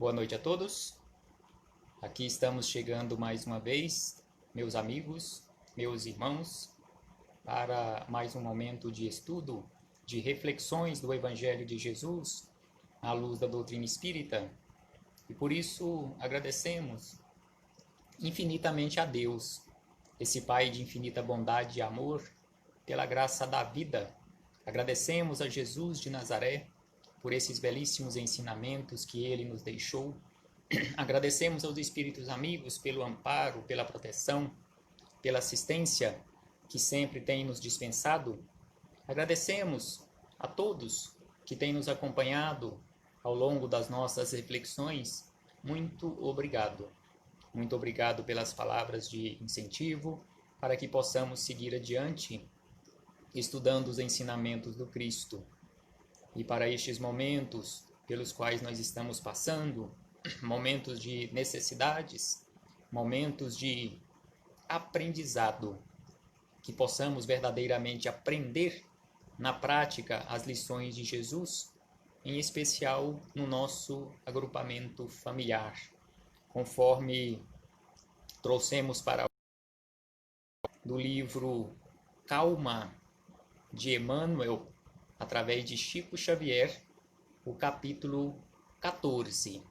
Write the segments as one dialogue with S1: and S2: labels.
S1: Boa noite a todos. Aqui estamos chegando mais uma vez, meus amigos, meus irmãos, para mais um momento de estudo, de reflexões do Evangelho de Jesus à luz da doutrina espírita. E por isso agradecemos infinitamente a Deus, esse Pai de infinita bondade e amor, pela graça da vida. Agradecemos a Jesus de Nazaré por esses belíssimos ensinamentos que ele nos deixou. Agradecemos aos espíritos amigos pelo amparo, pela proteção, pela assistência que sempre tem nos dispensado. Agradecemos a todos que têm nos acompanhado ao longo das nossas reflexões. Muito obrigado. Muito obrigado pelas palavras de incentivo para que possamos seguir adiante estudando os ensinamentos do Cristo. E para estes momentos pelos quais nós estamos passando, momentos de necessidades, momentos de aprendizado, que possamos verdadeiramente aprender na prática as lições de Jesus, em especial no nosso agrupamento familiar, conforme trouxemos para do livro Calma, de Emmanuel, através de Chico Xavier, o capítulo 14,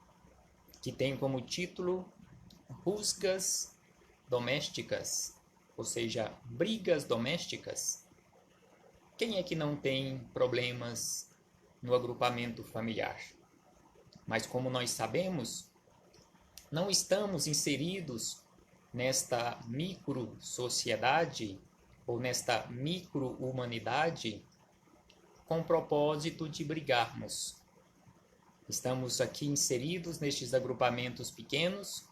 S1: que tem como título Rusgas Domésticas, ou seja, brigas domésticas. Quem é que não tem problemas no agrupamento familiar? Mas como nós sabemos, não estamos inseridos nesta micro-sociedade ou nesta micro-humanidade com o propósito de brigarmos. Estamos aqui inseridos nestes agrupamentos pequenos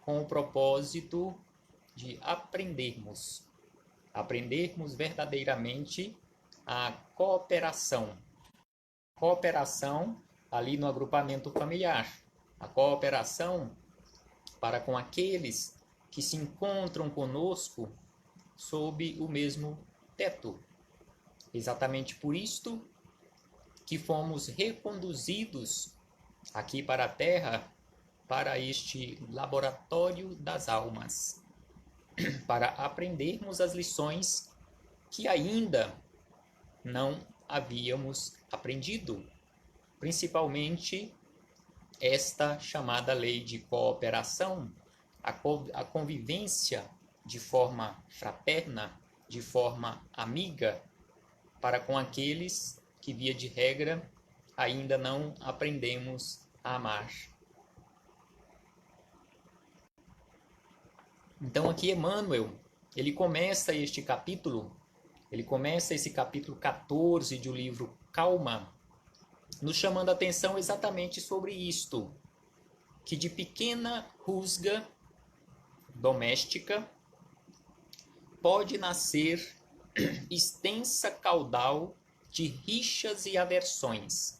S1: com o propósito de aprendermos verdadeiramente a cooperação. Cooperação ali no agrupamento familiar. A cooperação para com aqueles que se encontram conosco sob o mesmo teto. Exatamente por isto que fomos reconduzidos aqui para a Terra, para este laboratório das almas, para aprendermos as lições que ainda não havíamos aprendido, principalmente esta chamada lei de cooperação, a convivência de forma fraterna, de forma amiga, para com aqueles que, via de regra, ainda não aprendemos a amar. Então aqui Emmanuel, ele começa esse capítulo 14 do livro Calma, nos chamando a atenção exatamente sobre isto, que de pequena rusga doméstica pode nascer extensa caudal de rixas e aversões.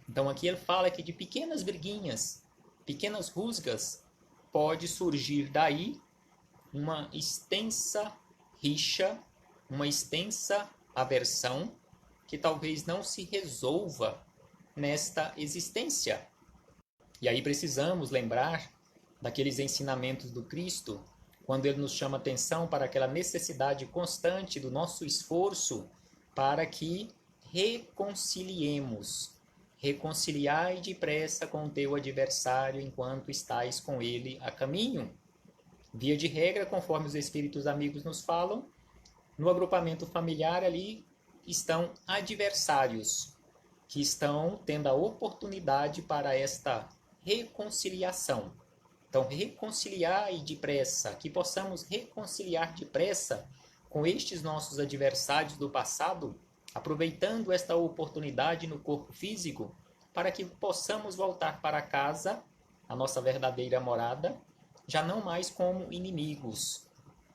S1: Então aqui ele fala que de pequenas briguinhas, pequenas rusgas, pode surgir daí uma extensa rixa, uma extensa aversão que talvez não se resolva nesta existência. E aí precisamos lembrar daqueles ensinamentos do Cristo, quando ele nos chama atenção para aquela necessidade constante do nosso esforço para que reconciliemos. Reconciliai depressa com o teu adversário enquanto estais com ele a caminho. Via de regra, conforme os espíritos amigos nos falam, no agrupamento familiar ali estão adversários que estão tendo a oportunidade para esta reconciliação. Então, reconciliar depressa, que possamos reconciliar depressa com estes nossos adversários do passado, aproveitando esta oportunidade no corpo físico, para que possamos voltar para casa, a nossa verdadeira morada, já não mais como inimigos,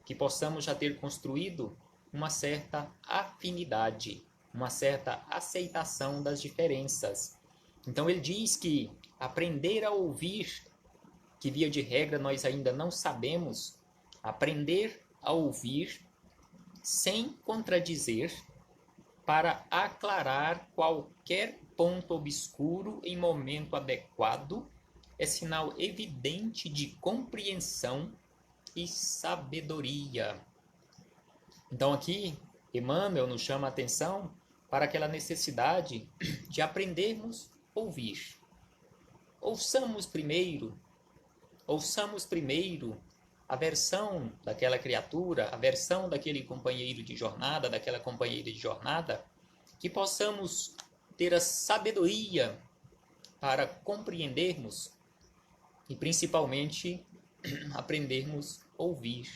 S1: que possamos já ter construído uma certa afinidade, uma certa aceitação das diferenças. Então ele diz que aprender a ouvir, que via de regra nós ainda não sabemos, aprender a ouvir sem contradizer, para aclarar qualquer ponto obscuro em momento adequado, é sinal evidente de compreensão e sabedoria. Então aqui, Emmanuel nos chama a atenção para aquela necessidade de aprendermos a ouvir. Ouçamos primeiro a versão daquela criatura, a versão daquele companheiro de jornada, daquela companheira de jornada, que possamos ter a sabedoria para compreendermos e principalmente aprendermos a ouvir.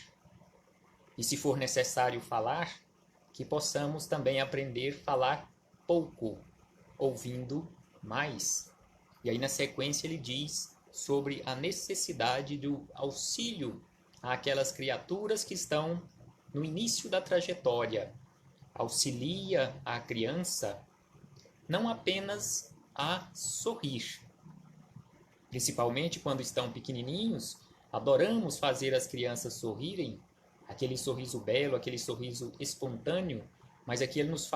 S1: E se for necessário falar, que possamos também aprender a falar pouco, ouvindo mais. E aí na sequência ele diz sobre a necessidade do auxílio àquelas criaturas que estão no início da trajetória. Auxilia a criança não apenas a sorrir. Principalmente quando estão pequenininhos, adoramos fazer as crianças sorrirem, aquele sorriso belo, aquele sorriso espontâneo, mas aqui ele nos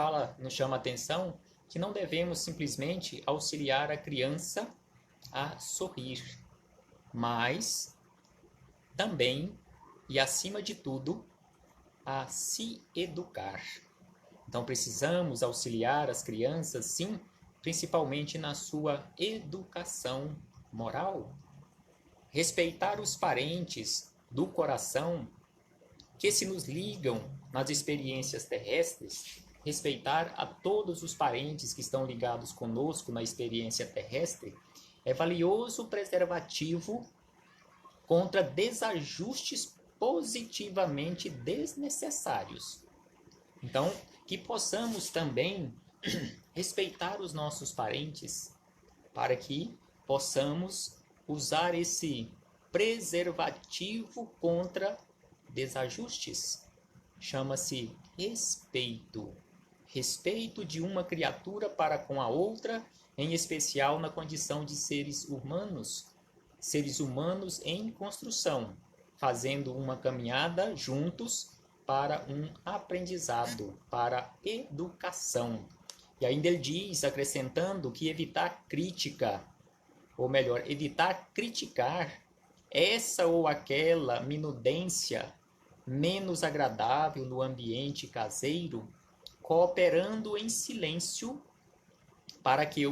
S1: chama a atenção que não devemos simplesmente auxiliar a criança a sorrir, mas também e acima de tudo a se educar. Então precisamos auxiliar as crianças, sim, principalmente na sua educação moral. Respeitar os parentes do coração que se nos ligam nas experiências terrestres, respeitar a todos os parentes que estão ligados conosco na experiência terrestre, é valioso preservativo contra desajustes positivamente desnecessários. Então, que possamos também respeitar os nossos parentes, para que possamos usar esse preservativo contra desajustes. Chama-se respeito. Respeito de uma criatura para com a outra, em especial na condição de seres humanos em construção, fazendo uma caminhada juntos para um aprendizado, para educação. E ainda ele diz, acrescentando, que evitar crítica, ou melhor, evitar criticar essa ou aquela minudência menos agradável no ambiente caseiro, cooperando em silêncio para que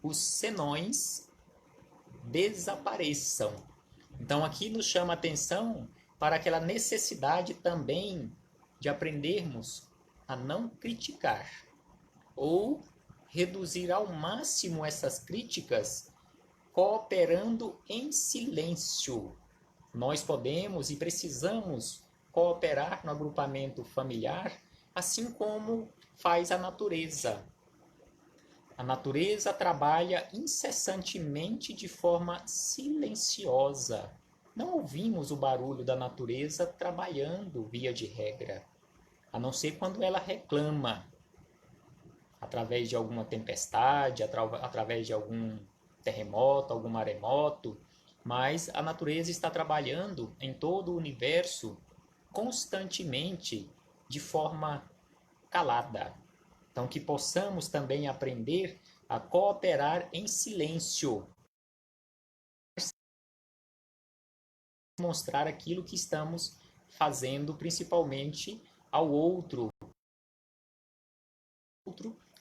S1: os senões desapareçam. Então aqui nos chama a atenção para aquela necessidade também de aprendermos a não criticar ou reduzir ao máximo essas críticas, cooperando em silêncio. Nós podemos e precisamos cooperar no agrupamento familiar, assim como faz a natureza. A natureza trabalha incessantemente de forma silenciosa. Não ouvimos o barulho da natureza trabalhando via de regra, a não ser quando ela reclama, através de alguma tempestade, através de algum terremoto, algum maremoto, mas a natureza está trabalhando em todo o universo constantemente de forma calada. Então, que possamos também aprender a cooperar em silêncio, mostrar aquilo que estamos fazendo, principalmente ao outro,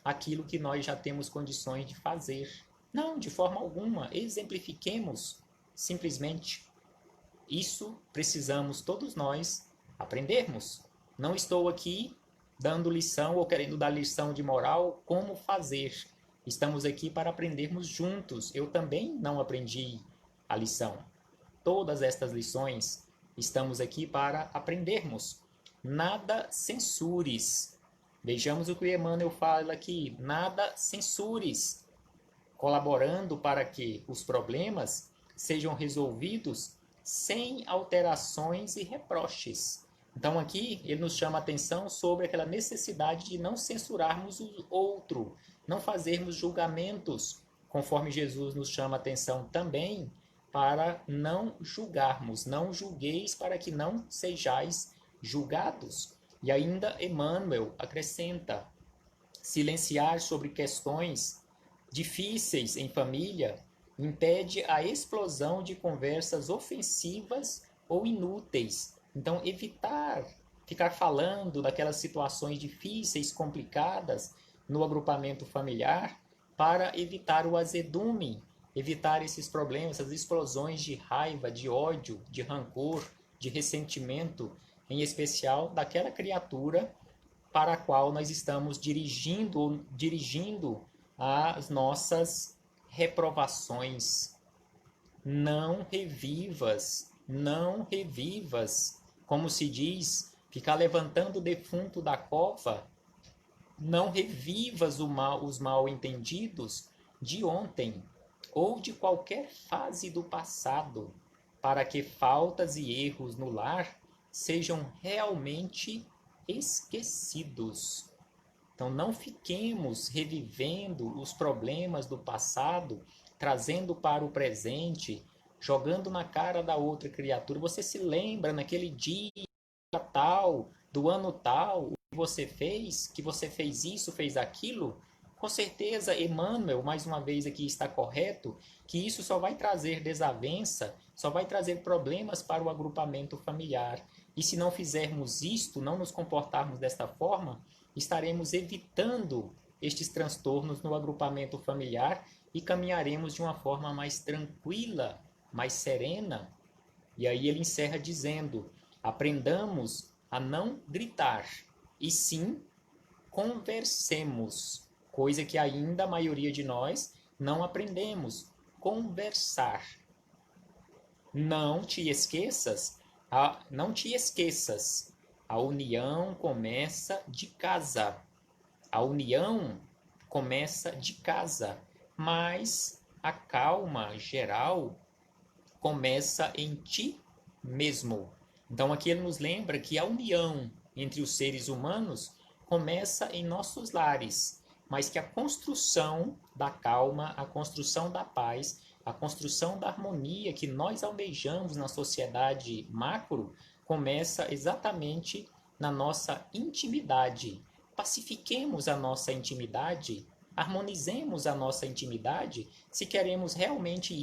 S1: aquilo que nós já temos condições de fazer. Não, de forma alguma, exemplifiquemos simplesmente. Isso precisamos todos nós aprendermos. Não estou aqui dando lição ou querendo dar lição de moral como fazer. Estamos aqui para aprendermos juntos. Eu também não aprendi a lição. Todas estas lições estamos aqui para aprendermos. Nada censures. Vejamos o que o Emmanuel fala aqui. Nada censures. Colaborando para que os problemas sejam resolvidos sem alterações e reproches. Então aqui ele nos chama a atenção sobre aquela necessidade de não censurarmos o outro, não fazermos julgamentos, conforme Jesus nos chama a atenção também para não julgarmos, não julgueis para que não sejais julgados. E ainda Emmanuel acrescenta, silenciar sobre questões difíceis em família impede a explosão de conversas ofensivas ou inúteis. Então, evitar ficar falando daquelas situações difíceis, complicadas no agrupamento familiar, para evitar o azedume, evitar esses problemas, essas explosões de raiva, de ódio, de rancor, de ressentimento, em especial daquela criatura para a qual nós estamos dirigindo as nossas reprovações. Não revivas, não revivas. Como se diz, ficar levantando o defunto da cova. Não revivas os mal entendidos de ontem ou de qualquer fase do passado, para que faltas e erros no lar sejam realmente esquecidos. Então, não fiquemos revivendo os problemas do passado, trazendo para o presente, jogando na cara da outra criatura. Você se lembra naquele dia tal, do ano tal, o que você fez isso, fez aquilo? Com certeza, Emmanuel, mais uma vez aqui está correto, que isso só vai trazer desavença, só vai trazer problemas para o agrupamento familiar. E se não fizermos isto, não nos comportarmos desta forma, estaremos evitando estes transtornos no agrupamento familiar e caminharemos de uma forma mais tranquila, mais serena. E aí ele encerra dizendo: aprendamos a não gritar, e sim conversemos, coisa que ainda a maioria de nós não aprendemos. Conversar. Não te esqueças, a união começa de casa. A união começa de casa, mas a calma geral começa em ti mesmo. Então aqui ele nos lembra que a união entre os seres humanos começa em nossos lares, mas que a construção da calma, a construção da paz, a construção da harmonia que nós almejamos na sociedade macro começa exatamente na nossa intimidade. Pacifiquemos a nossa intimidade, harmonizemos a nossa intimidade, se queremos realmente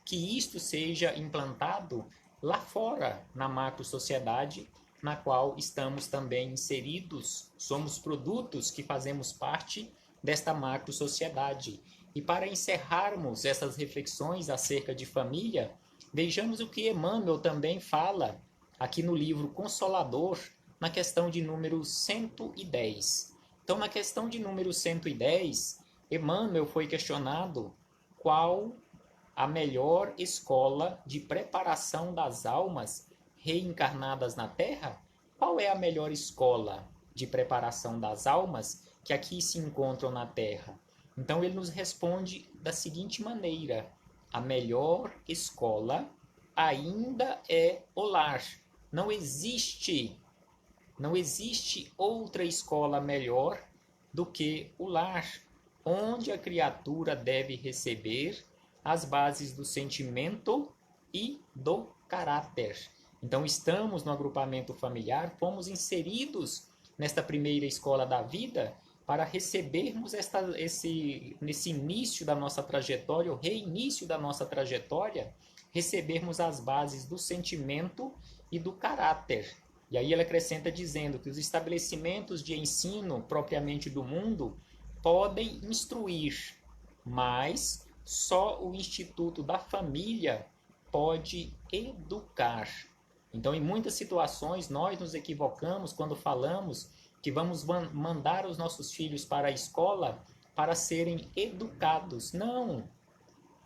S1: que isto seja implantado lá fora, na macro-sociedade, na qual estamos também inseridos, somos produtos que fazemos parte desta macro-sociedade. E para encerrarmos essas reflexões acerca de família, vejamos o que Emmanuel também fala aqui no livro Consolador, na questão de número 110. Então, na questão de número 110, Emmanuel foi questionado qual a melhor escola de preparação das almas reencarnadas na Terra? Qual é a melhor escola de preparação das almas que aqui se encontram na Terra? Então ele nos responde da seguinte maneira: a melhor escola ainda é o lar. Não existe outra escola melhor do que o lar, onde a criatura deve receber as bases do sentimento e do caráter. Então estamos no agrupamento familiar, fomos inseridos nesta primeira escola da vida para recebermos nesse início da nossa trajetória, o reinício da nossa trajetória, recebermos as bases do sentimento e do caráter. E aí ele acrescenta dizendo que os estabelecimentos de ensino propriamente do mundo podem instruir, mas só o Instituto da Família pode educar. Então, em muitas situações, nós nos equivocamos quando falamos que vamos mandar os nossos filhos para a escola para serem educados. Não!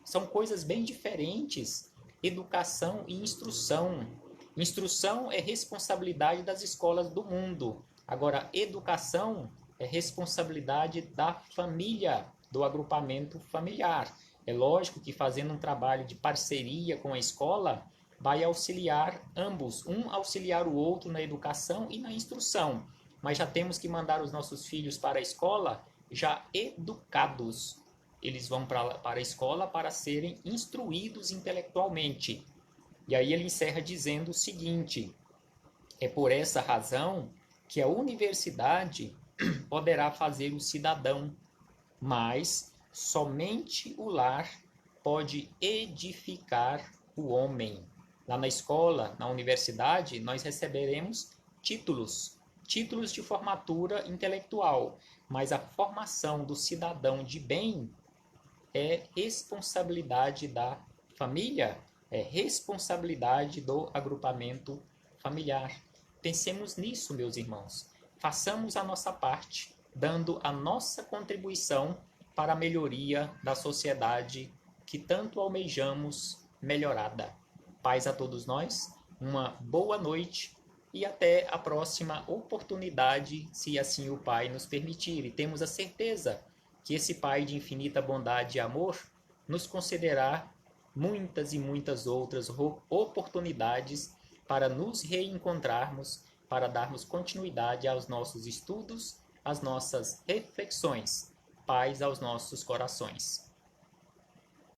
S1: São coisas bem diferentes. Educação e instrução. Instrução é responsabilidade das escolas do mundo. Agora, educação é responsabilidade da família, do agrupamento familiar. É lógico que fazendo um trabalho de parceria com a escola, vai auxiliar ambos, um auxiliar o outro na educação e na instrução. Mas já temos que mandar os nossos filhos para a escola já educados. Eles vão para a escola para serem instruídos intelectualmente. E aí ele encerra dizendo o seguinte: é por essa razão que a universidade poderá fazer o cidadão, mas somente o lar pode edificar o homem. Lá na escola, na universidade, nós receberemos títulos de formatura intelectual, mas a formação do cidadão de bem é responsabilidade da família, é responsabilidade do agrupamento familiar. Pensemos nisso, meus irmãos. Façamos a nossa parte, dando a nossa contribuição para a melhoria da sociedade que tanto almejamos melhorada. Paz a todos nós, uma boa noite e até a próxima oportunidade, se assim o Pai nos permitir. E temos a certeza que esse Pai de infinita bondade e amor nos concederá muitas e muitas outras oportunidades para nos reencontrarmos, para darmos continuidade aos nossos estudos, às nossas reflexões. Paz aos nossos corações.